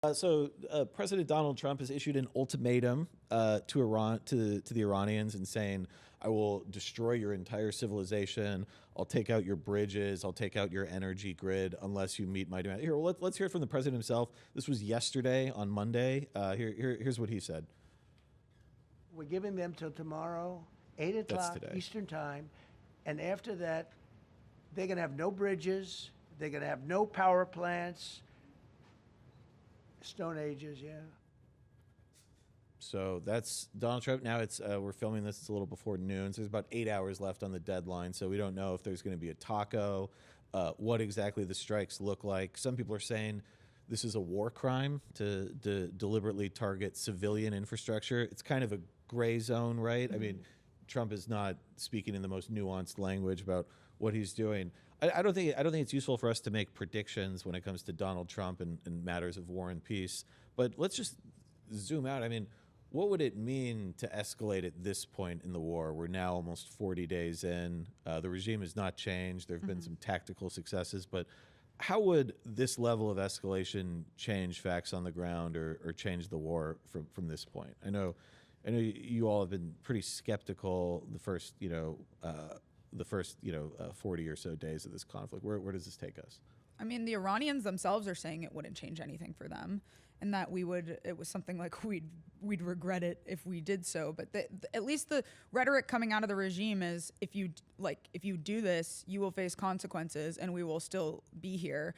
President Donald Trump has issued an ultimatum to Iran, to the Iranians, and saying, "I will destroy your entire civilization. I'll take out your bridges. I'll take out your energy grid unless you meet my demand." Here, well, let's hear it from the president himself. This was yesterday on Monday. Here's what he said. We're giving them till tomorrow, 8 That's o'clock today. Eastern time, and after that, they're going to have no bridges. They're going to have no power plants. Stone Ages, yeah. So that's Donald Trump. Now we're filming this. It's a little before noon. So there's about 8 hours left on the deadline. So we don't know if there's going to be a taco, what exactly the strikes look like. Some people are saying this is a war crime to deliberately target civilian infrastructure. It's kind of a gray zone, right? Mm-hmm. I mean, Trump is not speaking in the most nuanced language about what he's doing. I don't think it's useful for us to make predictions when it comes to Donald Trump and matters of war and peace. But let's just zoom out. I mean, what would it mean to escalate at this point in the war? We're now almost 40 days in. The regime has not changed. There have been some tactical successes, but how would this level of escalation change facts on the ground or change the war from this point? I know you all have been pretty skeptical the first 40 or so days of this conflict. Where does this take us? I mean, the Iranians themselves are saying it wouldn't change anything for them, and that it was something like we'd regret it if we did so. But at least the rhetoric coming out of the regime is, if you do this, you will face consequences, and we will still be here.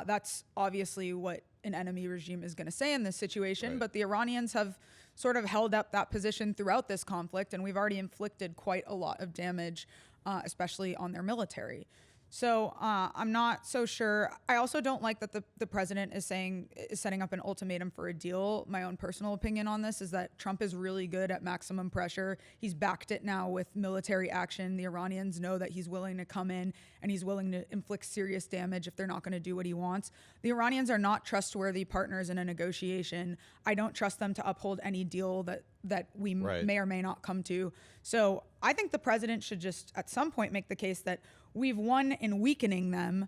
That's obviously what an enemy regime is going to say in this situation. Right. But the Iranians have sort of held up that position throughout this conflict, and we've already inflicted quite a lot of damage, especially on their military. So I'm not so sure. I also don't like that the president is setting up an ultimatum for a deal. My own personal opinion on this is that Trump is really good at maximum pressure. He's backed it now with military action. The Iranians know that he's willing to come in and he's willing to inflict serious damage if they're not going to do what he wants. The Iranians are not trustworthy partners in a negotiation. I don't trust them to uphold any deal that we may or may not come to. So I think the president should just at some point make the case that we've won in weakening them.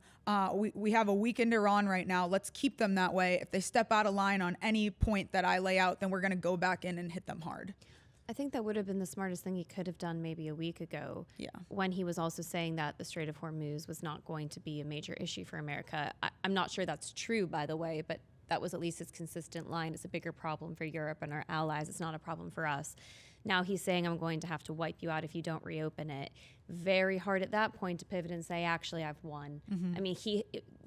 We have a weakened Iran right now. Let's keep them that way. If they step out of line on any point that I lay out, then we're going to go back in and hit them hard. I think that would have been the smartest thing he could have done maybe a week ago. Yeah. When he was also saying that the Strait of Hormuz was not going to be a major issue for America. I'm not sure that's true, by the way, but that was at least his consistent line. It's a bigger problem for Europe and our allies. It's not a problem for us. Now he's saying, I'm going to have to wipe you out if you don't reopen it. Very hard at that point to pivot and say, actually, I've won. Mm-hmm. I mean,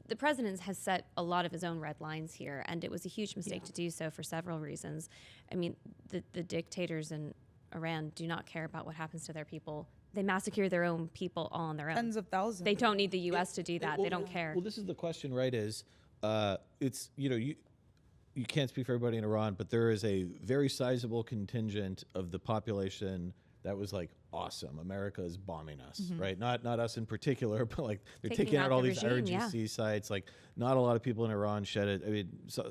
the president has set a lot of his own red lines here, and it was a huge mistake to do so for several reasons. I mean, the dictators in Iran do not care about what happens to their people. They massacre their own people all on their own. Tens of thousands. They don't need the U.S. to do that. They don't care. Well, this is the question, right? You can't speak for everybody in Iran, but there is a very sizable contingent of the population that was like, awesome, America is bombing us, right? Not us in particular, but like they're taking out all these IRGC sites. Like, not a lot of people in Iran shed it. I mean, a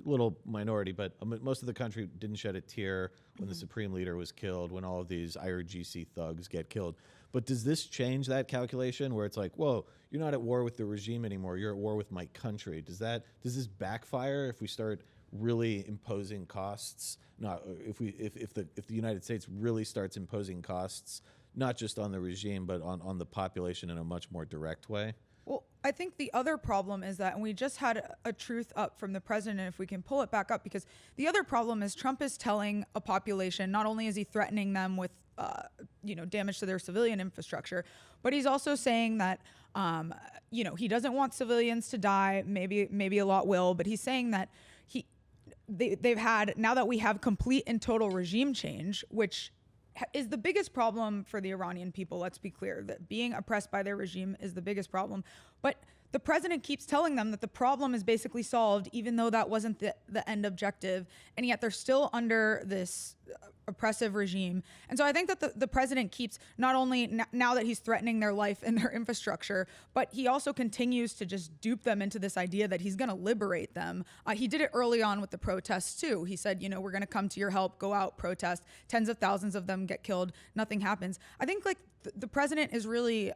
little minority, but most of the country didn't shed a tear when the supreme leader was killed, when all of these IRGC thugs get killed. But does this change that calculation where it's like, whoa, you're not at war with the regime anymore, you're at war with my country? Does this backfire if we start really imposing costs? Not if the United States really starts imposing costs, not just on the regime, but on the population in a much more direct way? Well, I think the other problem is that, and we just had a truth up from the president, if we can pull it back up, because the other problem is Trump is telling a population, not only is he threatening them with damage to their civilian infrastructure, but he's also saying that he doesn't want civilians to die. Maybe a lot will, but he's saying that they've had, now that we have complete and total regime change, which is the biggest problem for the Iranian people. Let's be clear that being oppressed by their regime is the biggest problem. But the president keeps telling them that the problem is basically solved, even though that wasn't the end objective. And yet they're still under this oppressive regime. And so I think that the president keeps, not only now that he's threatening their life and their infrastructure, but he also continues to just dupe them into this idea that he's going to liberate them. He did it early on with the protests too. He said, we're going to come to your help, go out, protest. Tens of thousands of them get killed. Nothing happens. I think like the president is really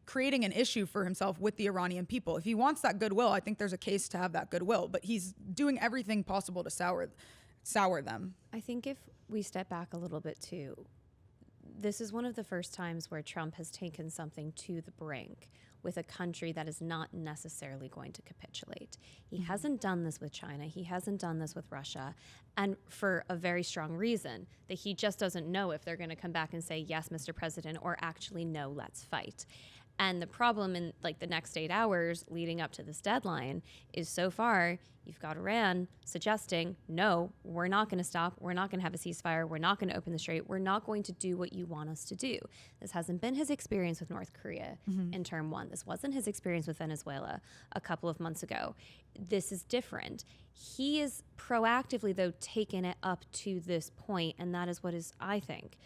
creating an issue for himself with the Iranian people. If he wants that goodwill, I think there's a case to have that goodwill, but he's doing everything possible to sour them. I think if we step back a little bit too, this is one of the first times where Trump has taken something to the brink with a country that is not necessarily going to capitulate. He hasn't done this with China. He hasn't done this with Russia. And for a very strong reason, that he just doesn't know if they're going to come back and say, yes, Mr. President, or actually, no, let's fight. And the problem in like the next 8 hours leading up to this deadline is so far you've got Iran suggesting, no, we're not going to stop. We're not going to have a ceasefire. We're not going to open the strait. We're not going to do what you want us to do. This hasn't been his experience with North Korea in term one. This wasn't his experience with Venezuela a couple of months ago. This is different. He is proactively, though, taken it up to this point, and that is what is, I think,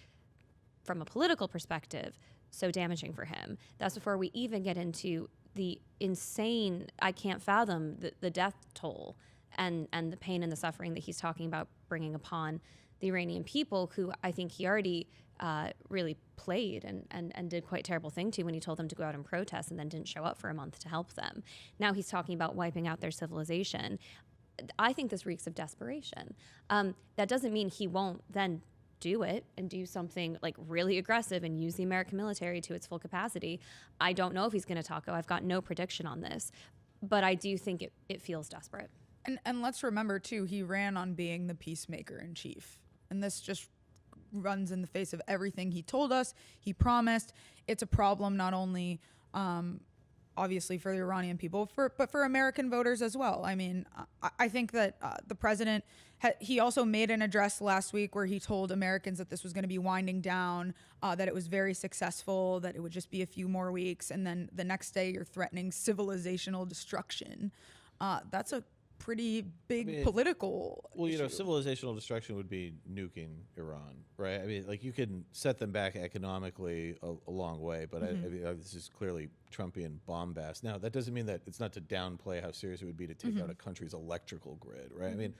from a political perspective, so damaging for him. That's before we even get into the insane, I can't fathom the death toll and the pain and the suffering that he's talking about bringing upon the Iranian people, who I think he already really played and did quite terrible thing to when he told them to go out and protest and then didn't show up for a month to help them. Now he's talking about wiping out their civilization. I think this reeks of desperation. That doesn't mean he won't then do it and do something like really aggressive and use the American military to its full capacity. I don't know if he's going to taco. I've got no prediction on this, but I do think it feels desperate. And let's remember too, he ran on being the peacemaker in chief. And this just runs in the face of everything he told us, he promised. It's a problem not only obviously for the Iranian people, but for American voters as well. I mean, I think that the president, he also made an address last week where he told Americans that this was going to be winding down, that it was very successful, that it would just be a few more weeks. And then the next day you're threatening civilizational destruction. That's a pretty big political issue. Civilizational destruction would be nuking Iran, right? I mean, like, you can set them back economically a long way, but I mean, this is clearly Trumpian bombast. Now, that doesn't mean that it's not to downplay how serious it would be to take out a country's electrical grid, right? I mean,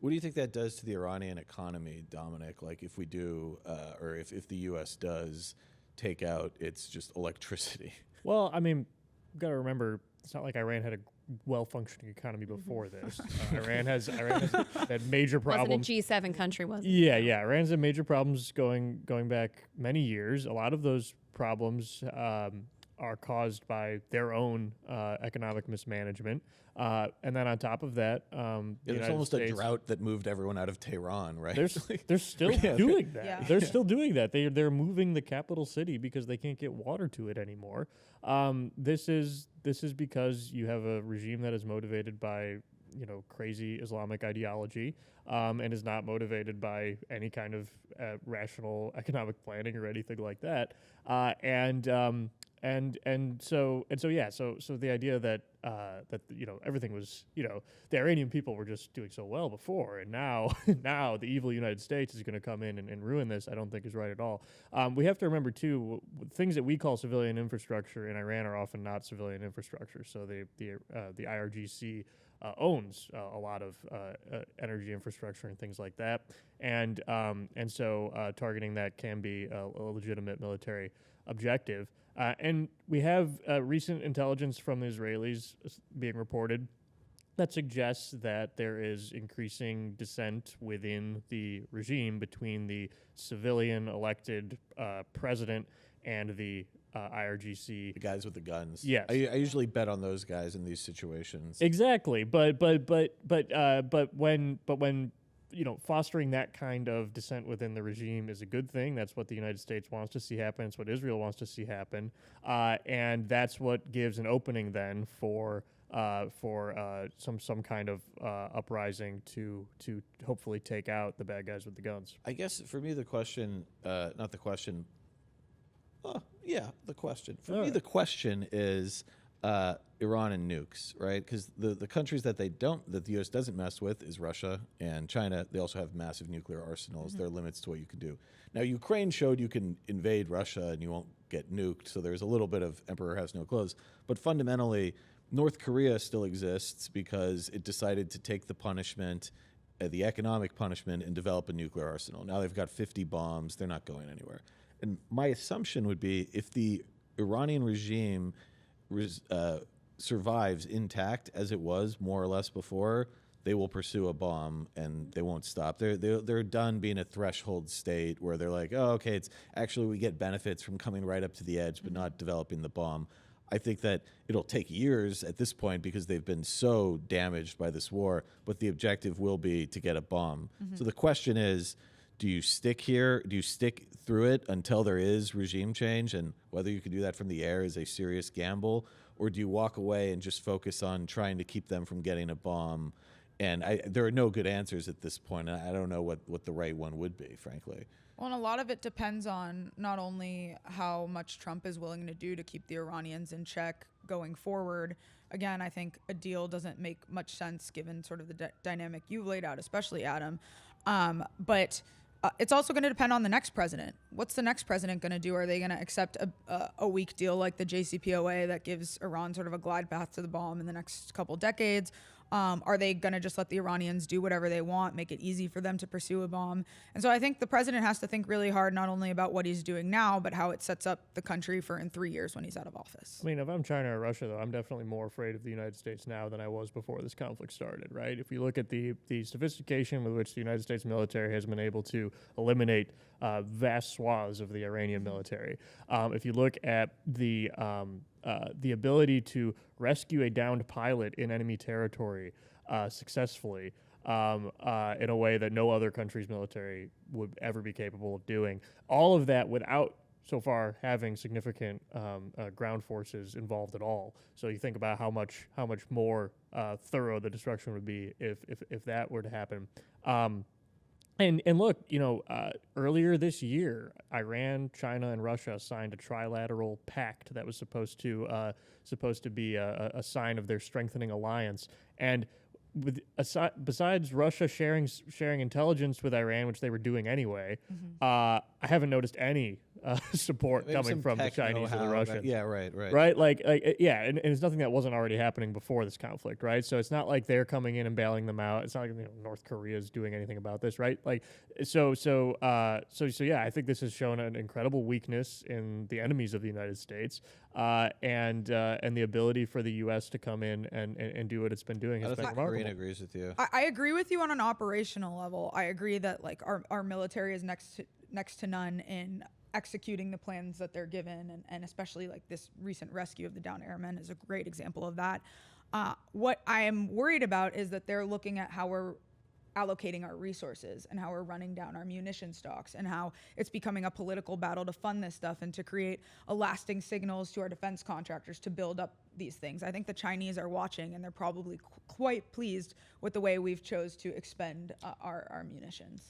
what do you think that does to the Iranian economy, Dominic? Like, if we do, or if the U.S. does take out its just electricity? Well, I mean, you've got to remember, it's not like Iran had a well-functioning economy before this. Iran has had major problems. Wasn't a G7 country, was it? Yeah. Iran's had major problems going back many years. A lot of those problems are caused by their own economic mismanagement. And then on top of that, There's almost a drought that moved everyone out of Tehran, right? They're still doing that. Yeah. They're still doing that. They're moving the capital city because they can't get water to it anymore. This is because you have a regime that is motivated by crazy Islamic ideology, and is not motivated by any kind of rational economic planning or anything like that. So the idea that everything was, the Iranian people were just doing so well before, and now the evil United States is going to come in and ruin this, I don't think is right at all. We have to remember too, things that we call civilian infrastructure in Iran are often not civilian infrastructure. So the IRGC owns a lot of energy infrastructure and things like that, and so targeting that can be a legitimate military objective. And we have recent intelligence from the Israelis being reported that suggests that there is increasing dissent within the regime between the civilian elected president and the IRGC. The guys with the guns. Yes. I usually bet on those guys in these situations. Exactly. But when fostering that kind of dissent within the regime is a good thing. That's what the United States wants to see happen. It's what Israel wants to see happen. And that's what gives an opening then for some kind of uprising to hopefully take out the bad guys with the guns. I guess for me, the question. For me, the question is Iran and nukes, right? Because the countries that the U.S. doesn't mess with is Russia and China. They also have massive nuclear arsenals. There are limits to what you can do. Now, Ukraine showed you can invade Russia and you won't get nuked, so there's a little bit of emperor has no clothes. But fundamentally, North Korea still exists because it decided to take the punishment, the economic punishment, and develop a nuclear arsenal. Now they've got 50 bombs. They're not going anywhere. And my assumption would be if the Iranian regime survives intact as it was more or less before, they will pursue a bomb and they won't stop. They're done being a threshold state where they're like, oh, okay, it's actually we get benefits from coming right up to the edge, but not developing the bomb. I think that it'll take years at this point because they've been so damaged by this war, but the objective will be to get a bomb. So the question is, do you stick here? Do you stick through it until there is regime change? And whether you can do that from the air is a serious gamble. Or do you walk away and just focus on trying to keep them from getting a bomb? And there are no good answers at this point. And I don't know what the right one would be, frankly. Well, and a lot of it depends on not only how much Trump is willing to do to keep the Iranians in check going forward. Again, I think a deal doesn't make much sense given sort of the dynamic you've laid out, especially Adam. But it's also going to depend on the next president. What's the next president going to do? Are they going to accept a weak deal like the JCPOA that gives Iran sort of a glide path to the bomb in the next couple decades? Are they going to just let the Iranians do whatever they want, make it easy for them to pursue a bomb? And so I think the president has to think really hard, not only about what he's doing now, but how it sets up the country for in 3 years when he's out of office. I mean, if I'm China or Russia, though, I'm definitely more afraid of the United States now than I was before this conflict started, right? If you look at the sophistication with which the United States military has been able to eliminate vast swaths of the Iranian military, if you look at the ability to rescue a downed pilot in enemy territory successfully in a way that no other country's military would ever be capable of doing, all of that without so far having significant ground forces involved at all. So you think about how much more thorough the destruction would be if that were to happen. And look, earlier this year, Iran, China, and Russia signed a trilateral pact that was supposed to be a sign of their strengthening alliance. And besides Russia sharing intelligence with Iran, which they were doing anyway, I haven't noticed any support Maybe coming some from the tech Chinese or the know-how, Russians. yeah, right. Right, and it's nothing that wasn't already happening before this conflict, right? So it's not like they're coming in and bailing them out. It's not like North Korea is doing anything about this, right? Like, so yeah, I think this has shown an incredible weakness in the enemies of the United States, and the ability for the U.S. to come in and do what it's been doing has been remarkable. Marine agrees with you. I agree with you on an operational level. I agree that like our military is next to none in executing the plans that they're given, and especially like this recent rescue of the downed airmen is a great example of that. What I am worried about is that they're looking at how we're allocating our resources and how we're running down our munition stocks and how it's becoming a political battle to fund this stuff and to create a lasting signals to our defense contractors to build up these things. I think the Chinese are watching and they're probably quite pleased with the way we've chose to expend our munitions.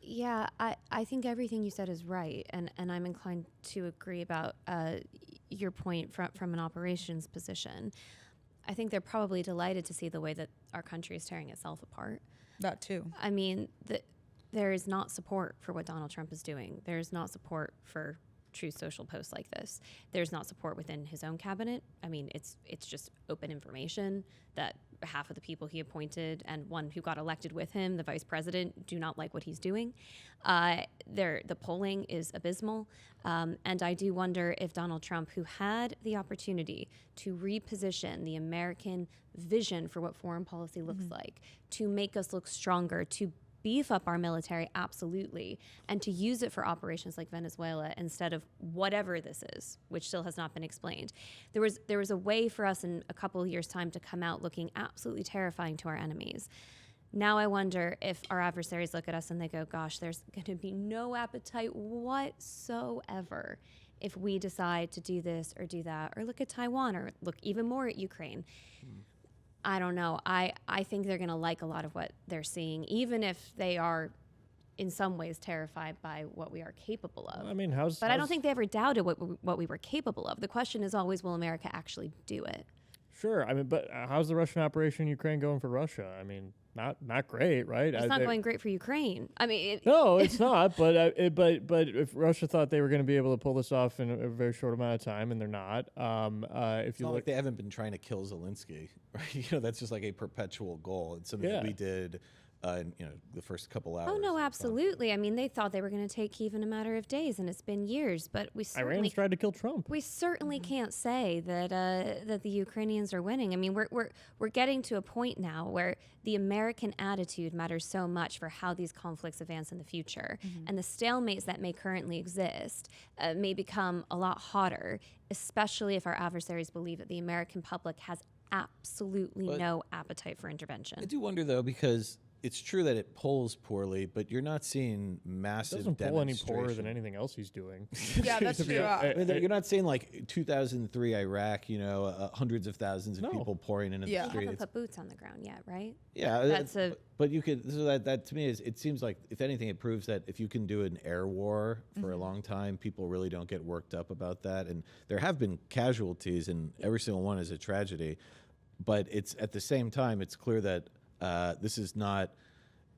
Yeah, I think everything you said is right, and I'm inclined to agree about your point from an operations position. I think they're probably delighted to see the way that our country is tearing itself apart. That too. I mean, there is not support for what Donald Trump is doing. There is not support for true social posts like this. There's not support within his own cabinet. I mean, it's just open information that half of the people he appointed and one who got elected with him, the vice president, do not like what he's doing. The polling is abysmal. And I do wonder if Donald Trump, who had the opportunity to reposition the American vision for what foreign policy looks like, to make us look stronger, to beef up our military, absolutely, and to use it for operations like Venezuela instead of whatever this is, which still has not been explained. There was a way for us in a couple of years' time to come out looking absolutely terrifying to our enemies. Now I wonder if our adversaries look at us and they go, gosh, there's going to be no appetite whatsoever if we decide to do this or do that, or look at Taiwan, or look even more at Ukraine. I don't know. I think they're going to like a lot of what they're seeing, even if they are in some ways terrified by what we are capable of. I mean, but I don't think they ever doubted what we were capable of. The question is always, will America actually do it? Sure. I mean, but how's the Russian operation in Ukraine going for Russia? I mean, not great, right? It's not going great for Ukraine. I mean, no, it's not. But if Russia thought they were going to be able to pull this off in a very short amount of time, and they're not, if you look, like they haven't been trying to kill Zelensky, right? That's just like a perpetual goal. It's something that we did in, the first couple hours. Oh of no, the conflict. absolutely. I mean, they thought they were going to take even a matter of days, and it's been years. But we certainly Iran's tried to kill Trump. we certainly can't say that that the Ukrainians are winning. I mean, we're getting to a point now where the American attitude matters so much for how these conflicts advance in the future, and the stalemates that may currently exist may become a lot hotter, especially if our adversaries believe that the American public has absolutely But no appetite for intervention. I do wonder though, because it's true that it polls poorly, but you're not seeing It massive doesn't pull any poorer than demonstration. anything else he's doing. Yeah, that's To be true. hon- I mean, you're not seeing like 2003 Iraq, hundreds of thousands of No. people pouring into Yeah. the We street. haven't put boots on the ground yet, right? Yeah, That's a- but you could. So that to me is, it seems like, if anything, it proves that if you can do an air war for a long time, people really don't get worked up about that. And there have been casualties, and every single one is a tragedy. But it's at the same time, it's clear that this is not.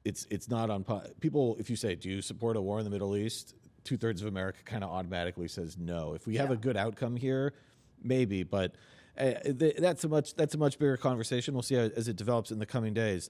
It's not on people. If you say, "Do you support a war in the Middle East?" 2/3 of America kind of automatically says no. If we have a good outcome here, maybe. But that's a much bigger conversation. We'll see as it develops in the coming days.